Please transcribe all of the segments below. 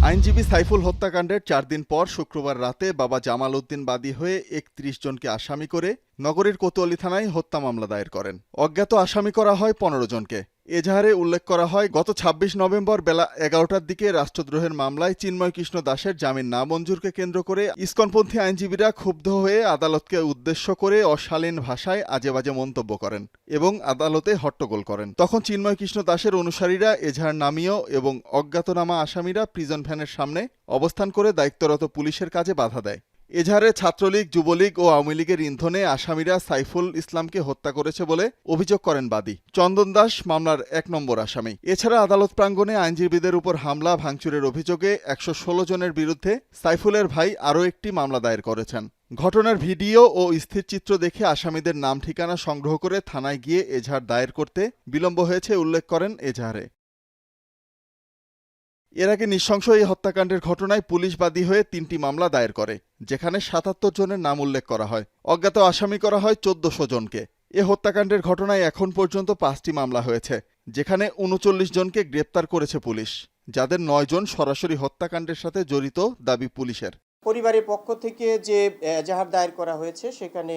আইনজীবী সাইফুল হত্যাকাণ্ডের 4 দিন পর শুক্রবার রাতে বাবা জামাল উদ্দিন বাদী হয়ে ৩১ জনকে আসামি করে নগরীর কোতোয়ালি থানায় হত্যা মামলা দায়ের করেন। অজ্ঞাত আসামি করা হয় ১৫ জনকে। এজাহারে উল্লেখ করা হয়, গত ২৬ নভেম্বর বেলা ১১টার দিকে রাষ্ট্রদ্রোহের মামলায় চিন্ময় কৃষ্ণ দাসের জামিন নামঞ্জুরকে কেন্দ্র করে ইসকনপন্থী আইনজীবীরা ক্ষুব্ধ হয়ে আদালতকে উদ্দেশ্য করে অশালীন ভাষায় আজেবাজে মন্তব্য করেন এবং আদালতে হট্টগোল করেন। তখন চিন্ময় কৃষ্ণ দাসের অনুসারীরা এজাহার নামীয় এবং অজ্ঞাতনামা আসামিরা প্রিজন ভ্যানের সামনে অবস্থান করে দায়িত্বরত পুলিশের কাজে বাধা দেয়। এজাহারে ছাত্রলীগ, যুবলীগ ও আওয়ামী লীগের ইন্ধনে আসামিরা সাইফুল ইসলামকে হত্যা করেছে বলে অভিযোগ করেন বাদী। চন্দন দাস মামলার ১ নম্বর আসামি। এছাড়া আদালত প্রাঙ্গণে আইনজীবীদের উপর হামলা ভাঙচুরের অভিযোগে ১১৬ জনের বিরুদ্ধে সাইফুলের ভাই আরও একটি মামলা দায়ের করেছেন। ঘটনার ভিডিও ও স্থিরচিত্র দেখে আসামিদের নাম ঠিকানা সংগ্রহ করে থানায় গিয়ে এজাহার দায়ের করতে বিলম্ব হয়েছে উল্লেখ করেন এজাহারে। এর আগে নৃশংস এই হত্যাকাণ্ডের ঘটনায় পুলিশ বাদী হয়ে ৩টি মামলা দায়ের করে, যেখানে ৭৭ জনের নাম উল্লেখ করা হয়। অজ্ঞাত আসামি করা হয় ১৪০০ জনকে। এ হত্যাকাণ্ডের ঘটনায় এখন পর্যন্ত ৫টি মামলা হয়েছে, যেখানে ৩৯ জনকে গ্রেপ্তার করেছে পুলিশ, যাদের ৯ জন সরাসরি হত্যাকাণ্ডের সাথে জড়িত দাবি পুলিশের। পরিবারের পক্ষ থেকে যে এজাহার দায়ের করা হয়েছে সেখানে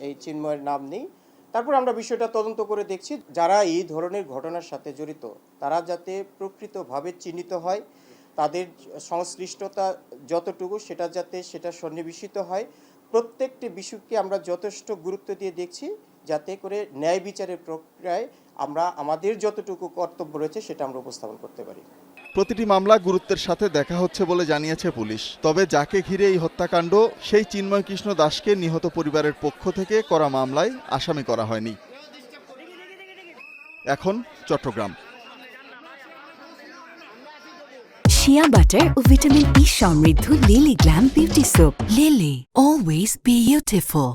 এই চিন্ময়ের নাম নেই। তারপর আমরা বিষয়টা তদন্ত করে দেখছি, যারা এই ধরনের ঘটনার সাথে জড়িত তারা যাতে প্রকৃতভাবে চিহ্নিত হয়, তাদের সংশ্লিষ্টতা যতটুকু সেটা সন্নিবেশিত হয়। প্রত্যেকটি বিষয়কে আমরা যথেষ্ট গুরুত্ব দিয়ে দেখছি, যাতে করে ন্যায় বিচারের প্রক্রিয়ায় আমরা আমাদের যতটুকু কর্তব্য রয়েছে সেটা আমরা উপস্থাপন করতে পারি। প্রতিটি মামলা গুরুত্বের সাথে দেখা হচ্ছে বলে জানিয়েছে পুলিশ। তবে যাকে ঘিরে এই হত্যাকাণ্ড, সেই চিন্ময় কৃষ্ণ দাসকে নিহত পরিবারের পক্ষ থেকে করা মামলায় আসামি করা হয়নি। এখন চট্টগ্রাম। শিয়া বাটার ও ভিটামিন ই সমৃদ্ধ lily glam beauty soap. Lily, always beautiful.